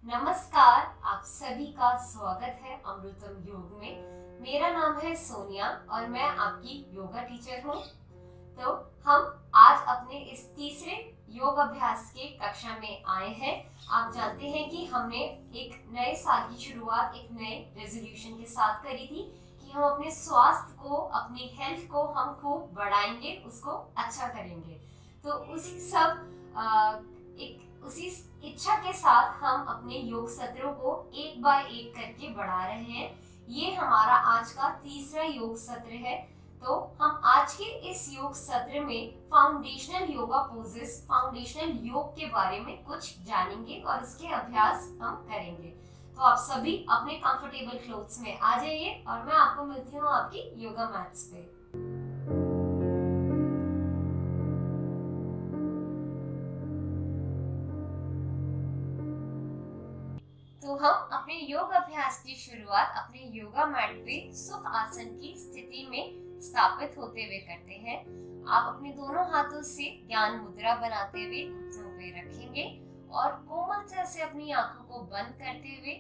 नमस्कार, आप सभी का स्वागत है अमृतम योग में। मेरा नाम है सोनिया और मैं आपकी योगा टीचर हूँ। तो हम आज अपने इस तीसरे योग अभ्यास के कक्षा में आए हैं। आप जानते हैं कि हमने एक नए साल की शुरुआत एक नए रेजोल्यूशन के साथ करी थी कि हम अपने स्वास्थ्य को, अपनी हेल्थ को हम खूब बढ़ाएंगे, उसको अच्छा करेंगे। तो उसी इच्छा के साथ हम अपने योग सत्रों को एक बाय एक करके बढ़ा रहे हैं। ये हमारा आज का तीसरा योग सत्र है। तो हम आज के इस योग सत्र में फाउंडेशनल योगा पोजेस, फाउंडेशनल योग के बारे में कुछ जानेंगे और उसके अभ्यास हम करेंगे। तो आप सभी अपने कंफर्टेबल क्लोथ्स में आ जाइए और मैं आपको मिलती हूँ आपकी योगा मैट्स पे। तो हम अपने योग अभ्यास की शुरुआत अपने योगा मैट पे सुख आसन की स्थिति में स्थापित होते हुए करते हैं। आप अपने दोनों हाथों से ज्ञान मुद्रा बनाते हुए घुटनों पे रखेंगे और कोमलता से अपनी आंखों को बंद करते हुए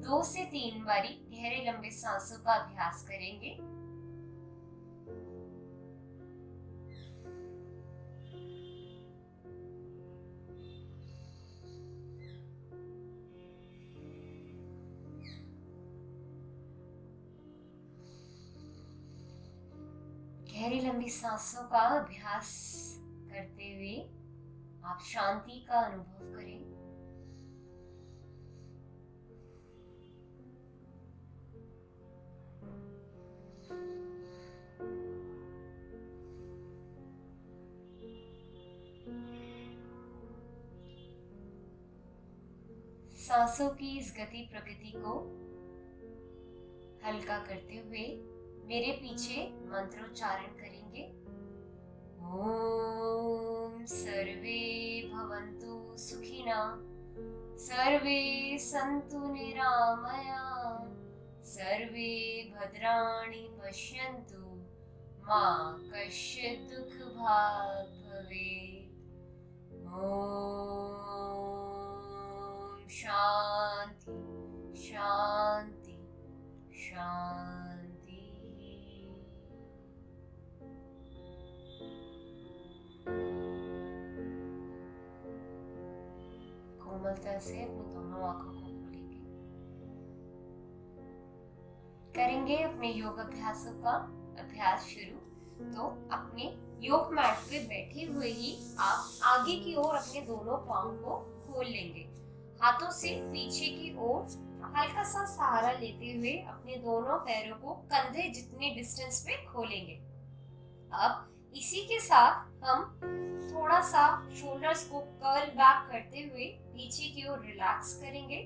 2 से 3 बारी गहरे लंबे सांसों का अभ्यास करेंगे। गहरी लंबी सांसों का अभ्यास करते हुए आप शांति का अनुभव करें। सांसों की इस गति प्रकृति को हल्का करते हुए मेरे पीछे मंत्रोच्चारण करेंगे। ओम सर्वे भवन्तु सुखिनः, सर्वे सन्तु निरामया, सर्वे भद्राणि पश्यन्तु, मा कश्चित् दुःखभाग् भवेत्। ओम शांति शांति शांति। कोमलता से अपनी दोनों आंखों को खोलेंगे। करेंगे अपने योग अभ्यासों का अभ्यास शुरू। तो अपने योग मैट पे बैठे हुए ही आप आगे की ओर अपने दोनों पांव को खोल लेंगे। हाथों से पीछे की ओर हल्का सा सहारा लेते हुए अपने दोनों पैरों को कंधे जितने डिस्टेंस पे खोलेंगे। अब इसी के साथ हम थोड़ा सा शोल्डर्स को कर्ल बैक करते हुए पीछे की ओर रिलैक्स करेंगे।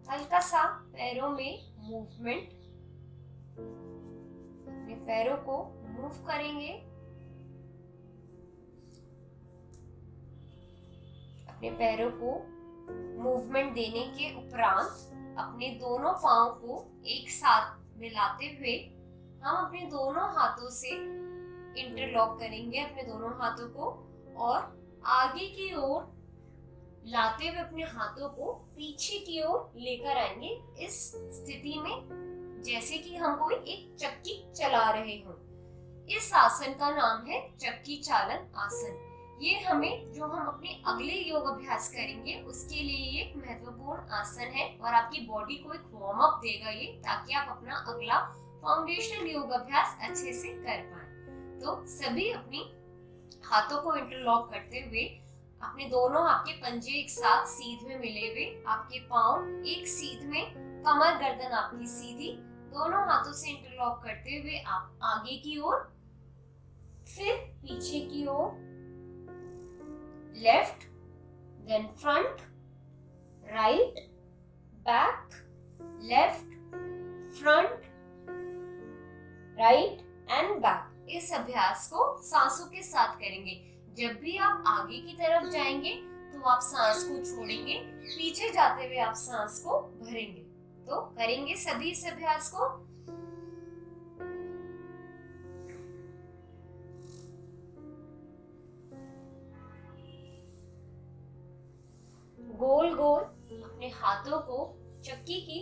हल्का सा पैरों में मूवमेंट, अपने पैरों को मूव करेंगे। अपने पैरों को मूवमेंट देने के उपरांत अपने दोनों पांव को एक साथ मिलाते हुए हम अपने दोनों हाथों से इंटरलॉक करेंगे अपने दोनों हाथों को और आगे की ओर लाते हुए अपने हाथों को पीछे की ओर लेकर आएंगे। इस स्थिति में जैसे कि हम कोई एक चक्की चला रहे हो। इस आसन का नाम है चक्की चालन आसन। ये हमें जो हम अपने अगले योग अभ्यास करेंगे उसके लिए एक महत्वपूर्ण आसन है और आपकी बॉडी को एक वार्म अप देगा ये, ताकि आप अपना अगला फाउंडेशनल योग अभ्यास अच्छे से कर पाए। तो सभी अपनी हाथों को इंटरलॉक करते हुए अपने दोनों आपके पंजे एक साथ सीध में मिले हुए, आपके पांव एक सीध में, कमर गर्दन आपकी सीधी, दोनों हाथों से इंटरलॉक करते हुए आप आगे की ओर, फिर पीछे की ओर, left, then front, right, back, left, front, right and back. इस अभ्यास को सांसों के साथ करेंगे। जब भी आप आगे की तरफ जाएंगे तो आप सांस को छोड़ेंगे, पीछे जाते हुए आप सांस को भरेंगे। तो करेंगे सभी इस अभ्यास को। गोल गोल अपने हाथों को चक्की की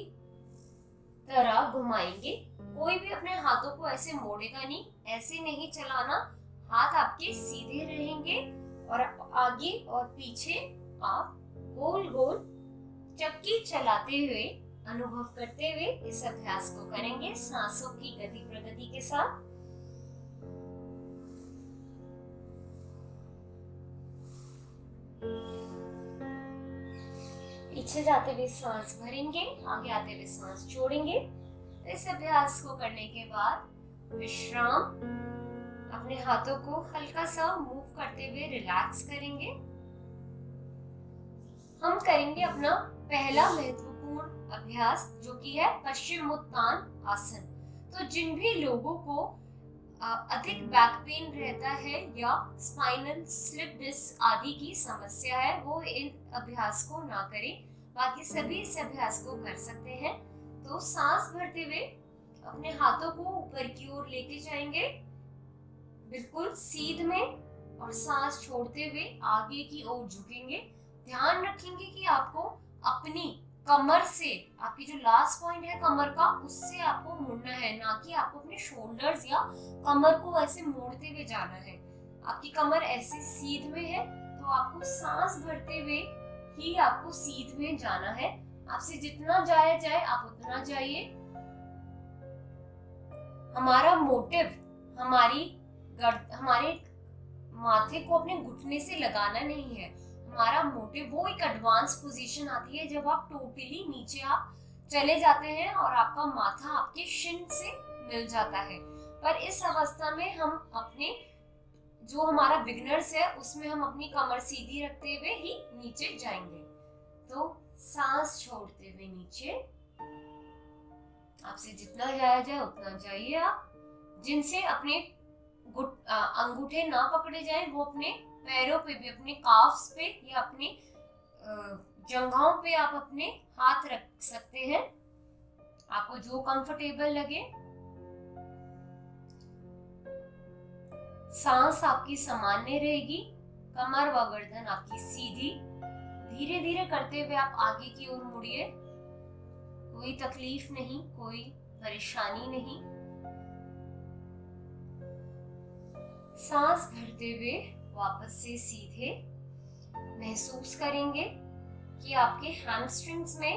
तरह घुमाएंगे। कोई भी अपने हाथों को ऐसे मोड़ेगा नहीं, ऐसे नहीं चलाना। हाथ आपके सीधे रहेंगे और आगे और पीछे आप गोल गोल चक्की चलाते हुए, अनुभव करते हुए इस अभ्यास को करेंगे सांसों की गति प्रगति के साथ। पीछे जाते हुए सांस भरेंगे, आगे आते हुए सांस छोड़ेंगे। इस अभ्यास को करने के बाद विश्राम, अपने हाथों को हल्का सा मूव करते हुए रिलैक्स करेंगे। हम करेंगे अपना पहला महत्वपूर्ण अभ्यास, जो कि है पश्चिमोत्तान आसन। तो जिन भी लोगों को अधिक बैक पेन रहता है या स्पाइनल स्लिप डिस्क आदि की समस्या है, वो इन अभ्यास को ना करें। बाकी सभी इस अभ्यास को कर सकते हैं। तो सांस भरते हुए अपने हाथों को ऊपर की ओर लेके जाएंगे, बिल्कुल सीध में, और सांस छोड़ते हुए आगे की ओर झुकेंगे। ध्यान रखेंगे कि आपको अपनी कमर से, आपकी जो लास्ट पॉइंट है कमर का, उससे आपको मुड़ना है, ना कि आपको अपने शोल्डर्स या कमर को ऐसे मोड़ते हुए जाना है। आपकी कमर ऐसे सीध में है, तो आपको सांस भरते हुए ही आपको सीध में जाना है। आपसे जितना जाया जाए आप उतना जाइए। हमारा मोटिव हमारे माथे को अपने घुटने से लगाना नहीं है। हमारा मोटिव वो एक एडवांस पोजीशन आती है जब आप टोटली नीचे आप चले जाते हैं और आपका माथा आपके शिन से मिल जाता है। पर इस अवस्था में हम अपने जो हमारा बिगनर्स है उसमें हम अपनी कमर सीधी रखते हुए ही नीचे जाएंगे। तो सांस छोड़ते हुए नीचे, आपसे जितना जाया जाए उतना जाइए। आप जिनसे अपने अंगूठे ना पकड़े जाए, वो अपने पैरों पे भी, अपने काफ्स पे या अपने जंघों पे आप अपने हाथ रख सकते हैं, आपको जो कंफर्टेबल लगे। सांस आपकी सामान्य रहेगी, कमर व गर्दन आपकी सीधी। धीरे धीरे करते हुए आप आगे की ओर मुड़िए, कोई तकलीफ नहीं, कोई परेशानी नहीं। सांस भरते हुए वापस से सीधे महसूस करेंगे कि आपके हैमस्ट्रिंग्स में,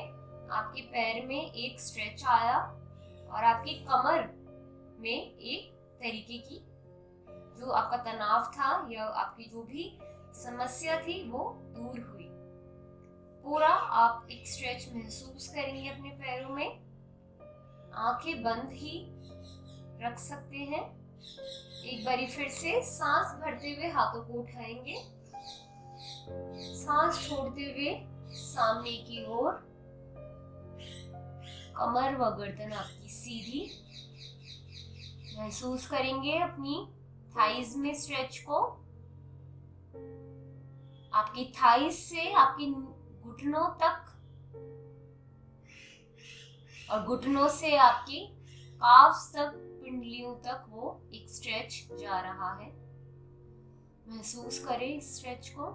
आपके पैर में एक स्ट्रेच आया और आपकी कमर में एक तरीके की जो आपका तनाव था या आपकी जो भी समस्या थी वो दूर हुई। पूरा आप एक स्ट्रेच महसूस करेंगे अपने पैरों में। आंखें बंद ही रख सकते हैं। एक बारी फिर से सांस भरते हुए हाथों को उठाएंगे, सांस छोड़ते हुए सामने की ओर, कमर व गर्दन आपकी सीधी। महसूस करेंगे अपनी थाइज में स्ट्रेच को। आपकी थाइज से आपकी घुटनों तक और घुटनों से आपकी काफ्स तक, पिंडलियों तक वो एक स्ट्रेच जा रहा है। महसूस करें इस स्ट्रेच को।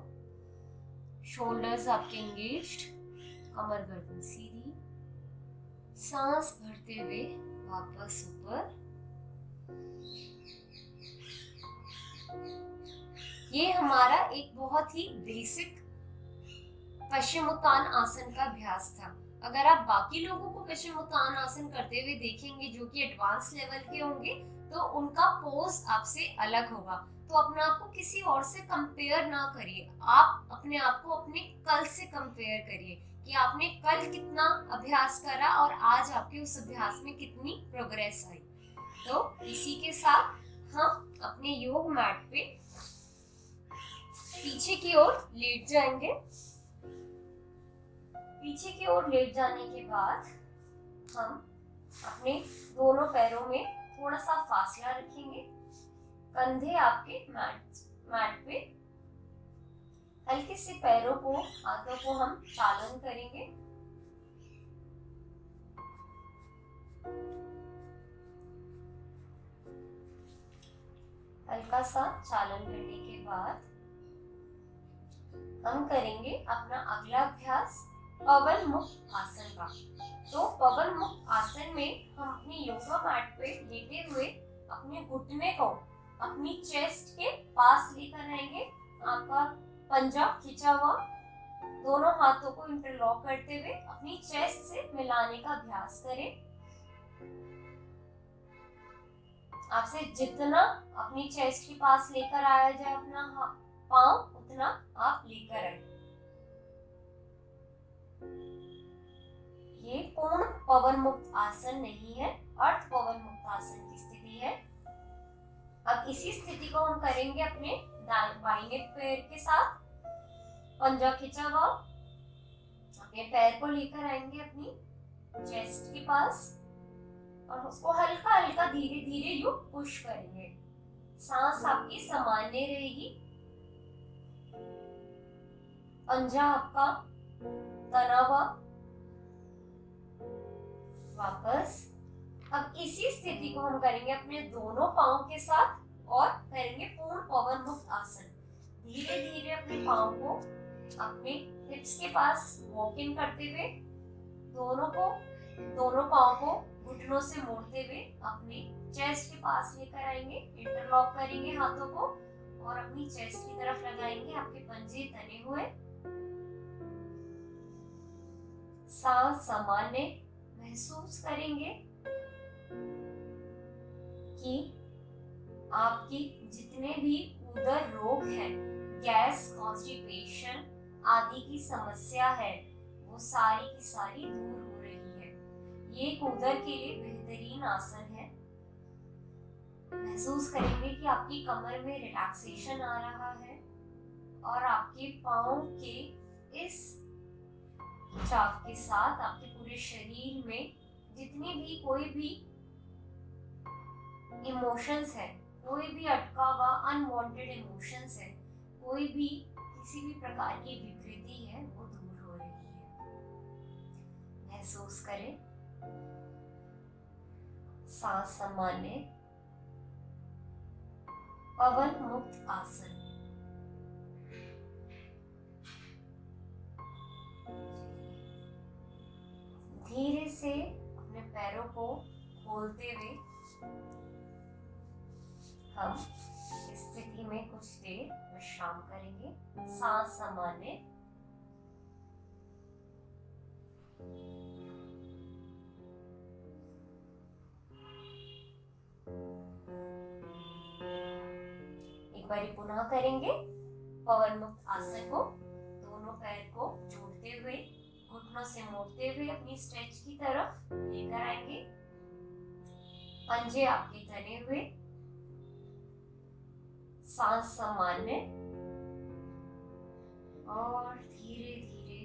शोल्डर्स आपके एंगेज्ड, कमर गर्दन सीधी। सांस भरते हुए वापस ऊपर। ये हमारा एक बहुत ही बेसिक पश्चिमोत्तान आसन का अभ्यास था। अगर आप बाकी लोगों को पश्चिमोत्तान आसन करते हुए देखेंगे जो कि एडवांस लेवल के होंगे, तो उनका पोज आपसे अलग होगा। तो अपने आप को किसी और से कंपेयर ना करिए। आप अपने आप को अपने कल से कंपेयर करिए कि आपने कल कितना अभ्यास करा और आज आपके उस अभ्यास में कितनी प्रोग्रेस आई। तो इसी के साथ हम अपने योग मैट पे पीछे की ओर लेट जाएंगे। पीछे की ओर लेट जाने के बाद हम अपने दोनों पैरों में थोड़ा सा फासला रखेंगे। कंधे आपके मैट पे, हल्के से पैरों को, हाथों को हम चालन करेंगे। हल्का सा चालन करने के बाद हम करेंगे अपना अगला अभ्यास पवन मुक्त आसन का। तो पवन मुक्त आसन में हम अपनी योगा मैट पे लेटे हुए अपने घुटने को अपनी चेस्ट के पास लेकर आएंगे। आपका पंजा खींचा हुआ, दोनों हाथों को इंटरलॉक करते हुए अपनी चेस्ट से मिलाने का अभ्यास करें। आपसे जितना अपनी चेस्ट के पास लेकर आया जाए अपना पांव, उतना आप लेकर आए। ये पूर्ण पवन मुक्त आसन नहीं है, अर्ध पवन मुक्त आसन की स्थिति है। अब इसी स्थिति को हम करेंगे अपने बाईं पैर के साथ, पंजा खींचा हुआ, अपने पैर को लेकर आएंगे अपनी चेस्ट के पास और उसको हल्का हल्का धीरे धीरे यूं पुश करेंगे। सांस आपकी सामान्य रहेगी, पंजा आपका तना हुआ। वापस अब इसी स्थिति को हम करेंगे अपने दोनों पांव के साथ और करेंगे पूर्ण पवन मुक्त आसन। धीरे धीरे अपने पांव को अपने हिप्स के पास वॉक इन करते हुए दोनों पांव को घुटनों से मोड़ते हुए अपने चेस्ट के पास लेकर आएंगे। इंटरलॉक करेंगे हाथों को और अपनी चेस्ट की तरफ लगाएंगे, आपके पंजे तने हुए। सांस सामान्य महसूस करेंगे कि आपकी जितने भी उदर रोग हैं, गैस, कॉन्स्टिपेशन आदि की समस्या है, वो सारी की सारी दूर हो रही है। ये एक उदर के लिए बेहतरीन आसन है। महसूस करेंगे कि आपकी कमर में रिलैक्सेशन आ रहा है और आपके पांव के इस खिंचाव के साथ आपके पूरे शरीर में जितनी भी कोई भी इमोशंस है, कोई भी अटका हुआ अनवांटेड इमोशंस है, कोई भी किसी भी प्रकार की विकृति है, वो दूर हो रही है। महसूस करें। सांस सामान्य पवन मुक्त आसन। धीरे से अपने पैरों को खोलते हुए हम इस स्थिति में कुछ देर विश्राम करेंगे। सांस सामान्य। एक बार पुनः करेंगे पवन मुक्त आसन को। दोनों पैर को जोड़ते हुए घुटनों से मोड़ते हुए अपनी स्ट्रेच की तरफ लेकर आएंगे। पंजे आपके तने हुए। सांस सामान्य और धीरे धीरे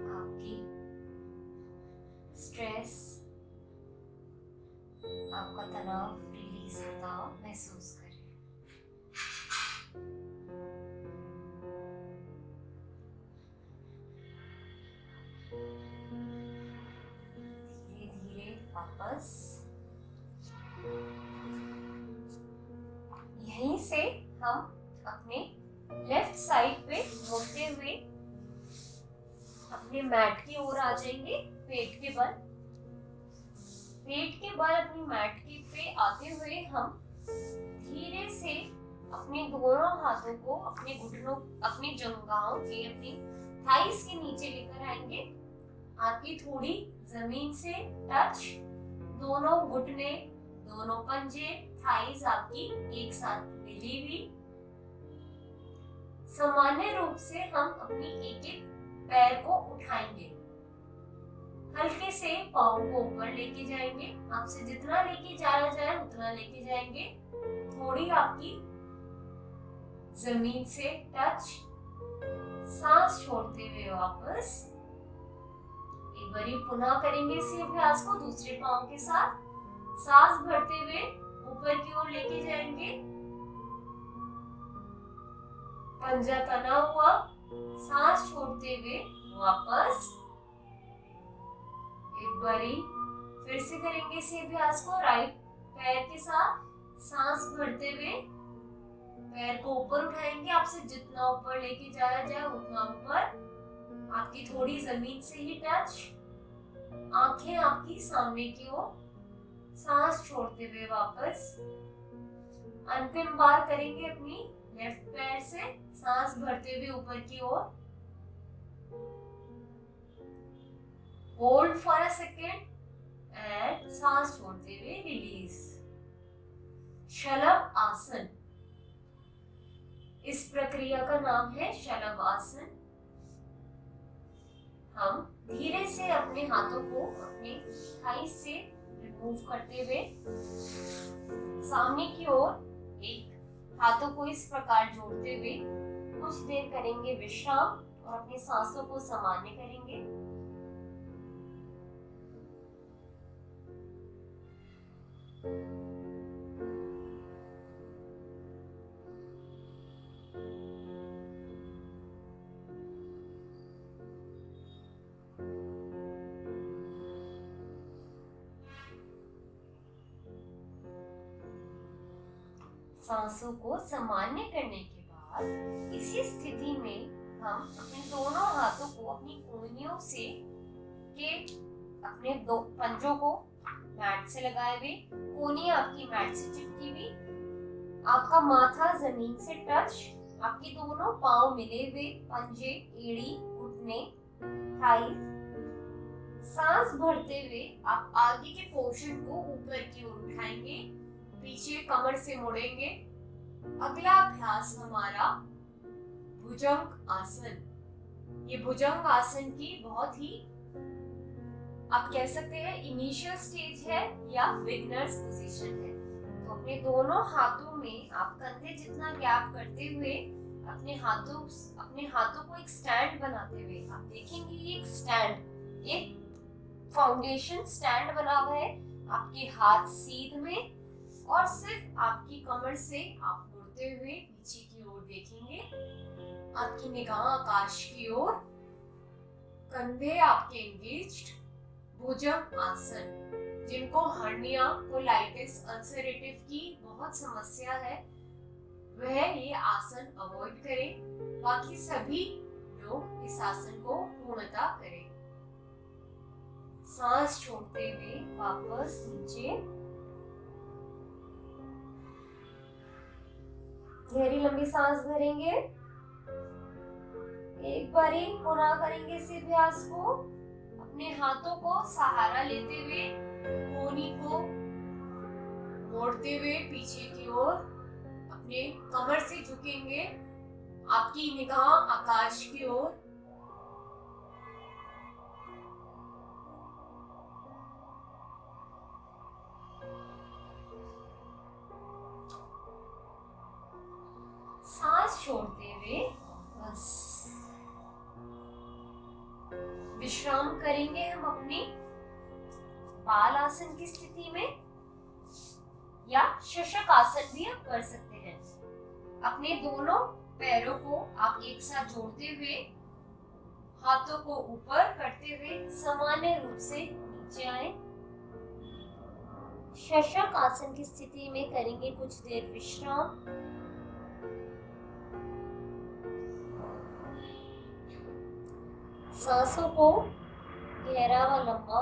आपकी स्ट्रेस, आपका तनाव रिलीज होता महसूस करें। धीरे धीरे वापस यहीं से हम अपने लेफ्ट साइड पे मुड़ते हुए अपने मैट की ओर आ जाएंगे। पेट के बल अपनी मैट की पे आते हुए हम धीरे से अपने दोनों हाथों को अपने घुटनों, अपनी जंघाओं के, अपनी थाइस के नीचे लेकर आएंगे। आपकी थोड़ी जमीन से टच, दोनों घुटने, दोनों पंजे, थाइस आपकी एक साथ मिली हुई। सामान्य रूप से हम अपनी एक एक पैर को उठाएंगे, हल्के से पाँव को ऊपर लेके जाएंगे। आपसे जितना लेके जाया जाए उतना लेके जाएंगे। थोड़ी आपकी जमीन से टच। सांस छोड़ते हुए वापस एक बार पुनः करेंगे इसी अभ्यास को दूसरे पाँव के साथ। सांस भरते हुए ऊपर की ओर लेके जाएंगे। पंजा तना हुआ। सांस छोड़ते हुए वापस एक बारी फिर से करेंगे इसी अभ्यास को राइट पैर के साथ। सांस भरते हुए पैर को ऊपर उठाएंगे। आपसे जितना ऊपर लेके जाया जाए उतना ऊपर। आपकी थोड़ी जमीन से ही टच, आंखें आपकी सामने की ओर, सांस छोड़ते हुए वापस। अंतिम बार करेंगे अपनी लेफ्ट पैर से, सांस भरते हुए ऊपर की ओर, hold for a second and सांस छोड़ते हुए रिलीज। शलभ आसन, इस प्रक्रिया का नाम है शलभ आसन। हम धीरे से अपने हाथों को अपने थाई से रिमूव करते हुए सामने की ओर एक हाथों को इस प्रकार जोड़ते हुए कुछ देर करेंगे विश्राम और अपनी सांसों को सामान्य करेंगे। सांसों को सामान्य करने के बाद इसी स्थिति में हम अपने दोनों हाथों को अपनी कोहनियों से के अपने दो पंजों को मैट से लगाए हुए, कोहनी आपकी मैट से चिपकी हुई, आपका माथा जमीन से टच, आपके दोनों पांव मिले हुए, पंजे, एड़ी, घुटने, थाइस। सांस भरते हुए आप आगे के पोर्शन को ऊपर की ओर उठाएंगे, पीछे कमर से मुड़ेंगे। अगला अभ्यास हमारा भुजंग आसन। ये भुजंग आसन की बहुत ही आप कह सकते हैं इनिशियल स्टेज है या बिगनर्स पोजीशन है। तो अपने दोनों हाथों में आप कंधे जितना गैप करते हुए अपने हाथों को एक स्टैंड बनाते हुए आप देखेंगे ये एक स्टैंड, एक फाउंडेशन स्टैंड बना हुआ है। आपके हाथ सीध में और सिर्फ आपकी कमर से आप मुड़ते हुए पीछे की ओर देखेंगे। आपकी निगाह आकाश की ओर, कंधे आपके एंगेज्ड। भुजंग आसन, जिनको हर्निया, कोलाइटिस, अल्सरेटिव की बहुत समस्या है, वह ये आसन अवॉइड करें। बाकी सभी लोग इस आसन को पूर्णतः करें। सांस छोड़ते हुए वापस नीचे, गहरी लंबी सांस भरेंगे। एक बारी पुनः करेंगे इस अभ्यास को। अपने हाथों को सहारा लेते हुए कोहनी को मोड़ते हुए पीछे की ओर अपने कमर से झुकेंगे। आपकी निगाह आकाश की ओर। सांस छोड़ते हुए बस विश्राम करेंगे हम अपनी बाल आसन की स्थिति में, या शशक आसन भी आप कर सकते हैं। अपने दोनों पैरों को आप एक साथ जोड़ते हुए हाथों को ऊपर करते हुए सामान्य रूप से नीचे आए। शशक आसन की स्थिति में करेंगे कुछ देर विश्राम। सांसों को गहरा व लंबा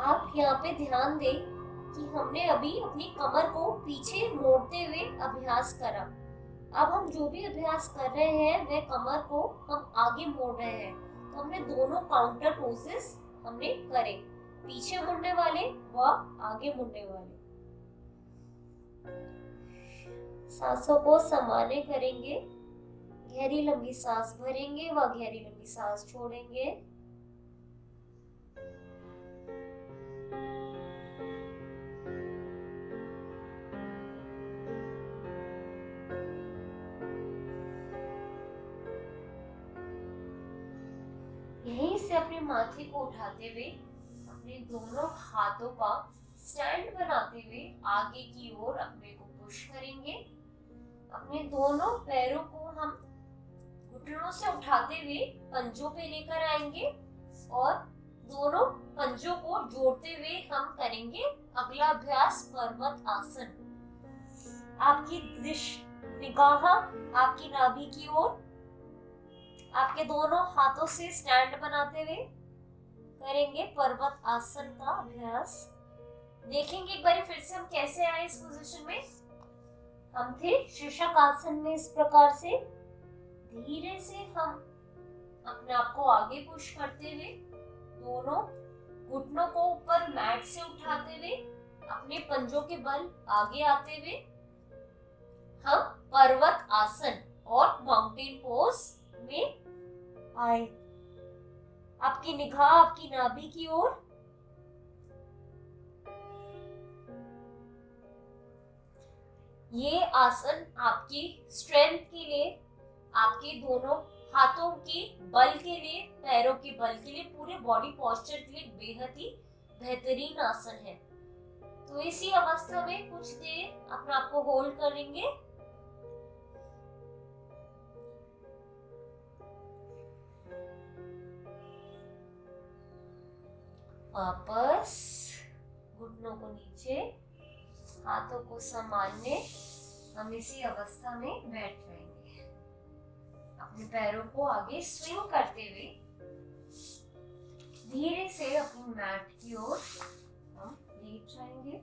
आप यहाँ पे ध्यान दें कि हमने अभी अपनी कमर को पीछे मोड़ते हुए अभ्यास करा। अब हम जो भी अभ्यास कर रहे हैं वह कमर को हम आगे मोड़ रहे हैं। तो हमने दोनों काउंटर पोसेस हमने करे, पीछे मुड़ने वाले व आगे मुड़ने वाले। सांसों को सामान्य करेंगे, गहरी लंबी सांस भरेंगे व गहरी लंबी सांस छोड़ेंगे। यहीं से अपने माथे को उठाते हुए अपने दोनों हाथों का स्टैंड बनाते हुए आगे की ओर अपने को पुश करेंगे। अपने दोनों पैरों को हम घुटनों से उठाते हुए पंजों पे लेकर आएंगे और दोनों पंजों को जोड़ते हुए हम करेंगे अगला अभ्यास पर्वत आसन। आपकी निगाह आपकी नाभि की ओर, आपके दोनों हाथों से स्टैंड बनाते हुए करेंगे पर्वत आसन का अभ्यास। देखेंगे एक बार फिर से हम कैसे आए इस पोजीशन में। हम थे शीर्षक आसन में, इस प्रकार से धीरे से हम अपने आप को आगे पुश करते हुए, दोनों घुटनों को ऊपर मैट से उठाते हुए, अपने पंजों के बल आगे आते हुए हम पर्वत आसन और माउंटेन पोज में आए। आपकी निगाह आपकी नाभि की ओर, ये आसन आपकी स्ट्रेंथ के लिए, आपके दोनों हाथों के बल के लिए, पैरों के बल के लिए, पूरे बॉडी पोस्चर के लिए बेहद ही बेहतरीन आसन है। तो इसी अवस्था में कुछ देर अपने आप को होल्ड करेंगे। वापस घुटनों को नीचे, हाथों को सामान्य, हम इसी अवस्था में बैठ जाएंगे। अपने पैरों को आगे स्विंग करते हुए धीरे से अपनी मैट की ओर हम लेट जाएंगे।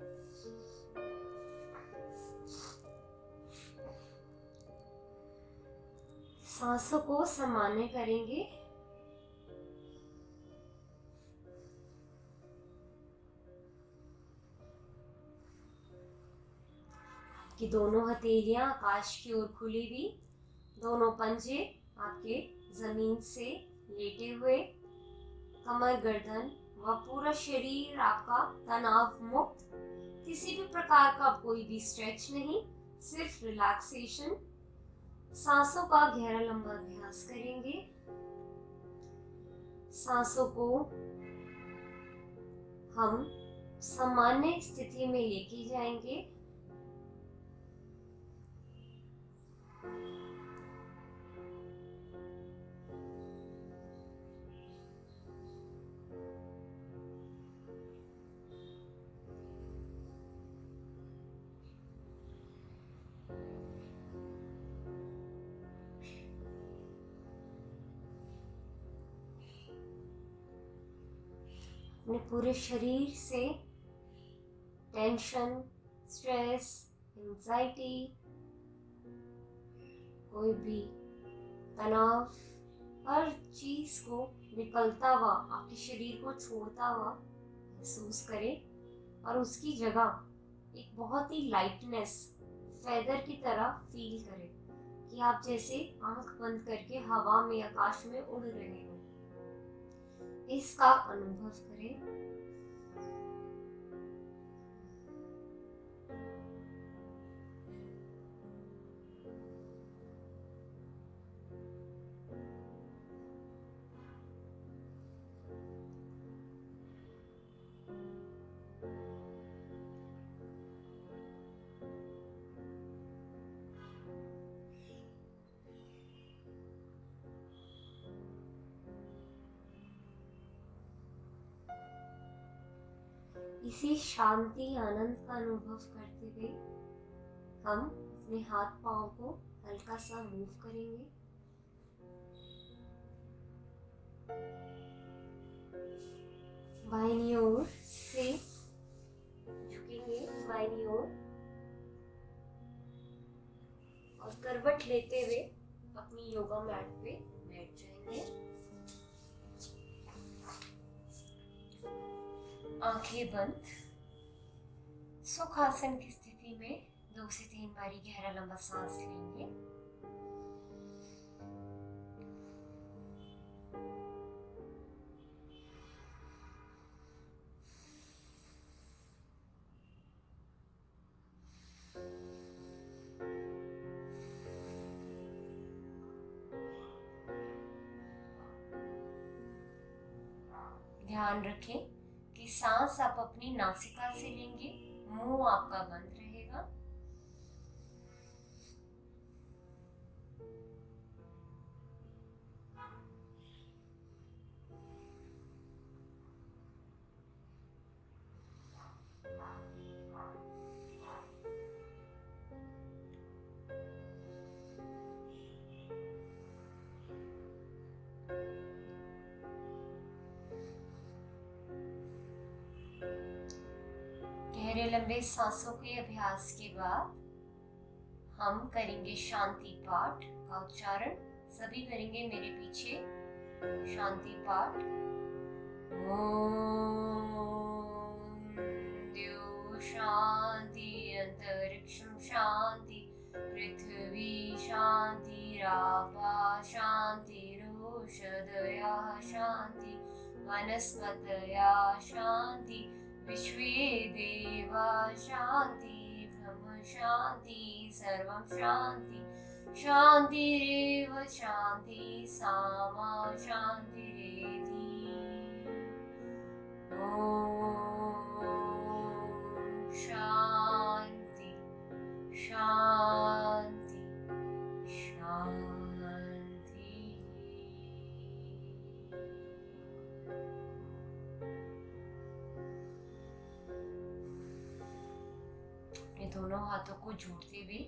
सांसों को सामान्य करेंगे। कि दोनों हथेलियां आकाश की ओर खुली हुई, दोनों पंजे आपके जमीन से लेटे हुए, कमर गर्दन व पूरा शरीर आपका तनाव मुक्त, किसी भी प्रकार का कोई भी स्ट्रेच नहीं, सिर्फ रिलैक्सेशन। सांसों का गहरा लंबा अभ्यास करेंगे। सांसों को हम सामान्य स्थिति में लेके जाएंगे। अपने पूरे शरीर से टेंशन, स्ट्रेस, एंजाइटी, कोई भी तनाव, हर चीज को निकलता हुआ, आपके शरीर को छोड़ता हुआ महसूस करें और उसकी जगह एक बहुत ही लाइटनेस, फेदर की तरह फील करें कि आप जैसे आंख बंद करके हवा में, आकाश में उड़ रहे हो। इसका अनुभव करें। इसी शांति आनंद का अनुभव करते हुए हम अपने हाथ पांव को हल्का सा मूव करेंगे। बाईं ओर से झुकेंगे, बाईं ओर, और करवट लेते हुए अपनी योगा मैट पे बैठ जाएंगे। आंखें बंद। सुखासन की स्थिति में 2 से 3 बारी गहरा लंबा सांस लेंगे। ध्यान रखें कि सांस आप अपनी नासिका से लेंगे, मुंह आपका बंद रहेगा। मेरे लंबे सांसों के अभ्यास के बाद हम करेंगे शांति पाठ का उच्चारण। सभी करेंगे मेरे पीछे शांति पाठ। ओम द्यो शांति, अंतरिक्षं शांति, पृथ्वी शांति, रापा शांति, रोषधयः शांति, वनस्पतयः शांति, विश्वे देवा शांति, ब्रह्म शांति, सर्वं शांति, शांतिरेव शांति, सामा शांतिरेधि। ओम शांति शांति शांति। अपने दोनों हाथों को जोड़ते हुए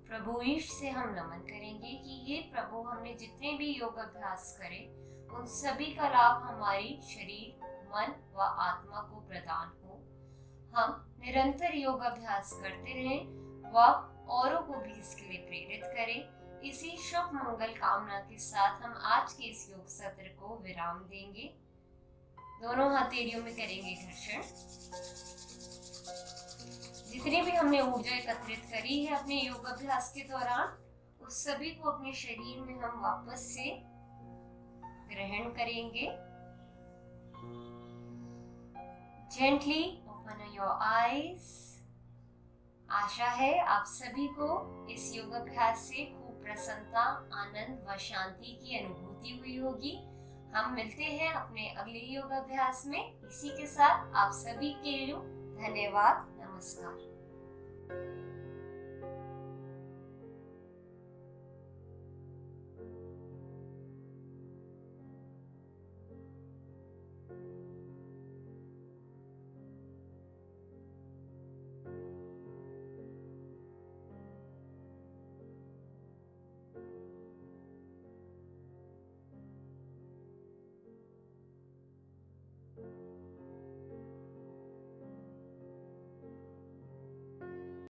प्रभु ईश से हम नमन करेंगे कि ये प्रभु, हमने जितने भी योग अभ्यास करे उन सभी का लाभ हमारी शरीर, मन व आत्मा को प्रदान हो। हम निरंतर योग अभ्यास करते रहें व औरों को भी इसके लिए प्रेरित करें। इसी शुभ मंगल कामना के साथ हम आज के इस योग सत्र को विराम देंगे। दोनों हथेलियों में करेंगे घर्षण। जितनी भी हमने ऊर्जा एकत्रित करी है अपने योग अभ्यास के दौरान, उस सभी को अपने शरीर में हम वापस से ग्रहण करेंगे। Gently open your eyes। आशा है आप सभी को इस योग अभ्यास से खूब प्रसन्नता, आनंद व शांति की अनुभूति हुई होगी। हम मिलते हैं अपने अगले योग अभ्यास में। इसी के साथ आप सभी के लिए धन्यवाद। नमस्कार।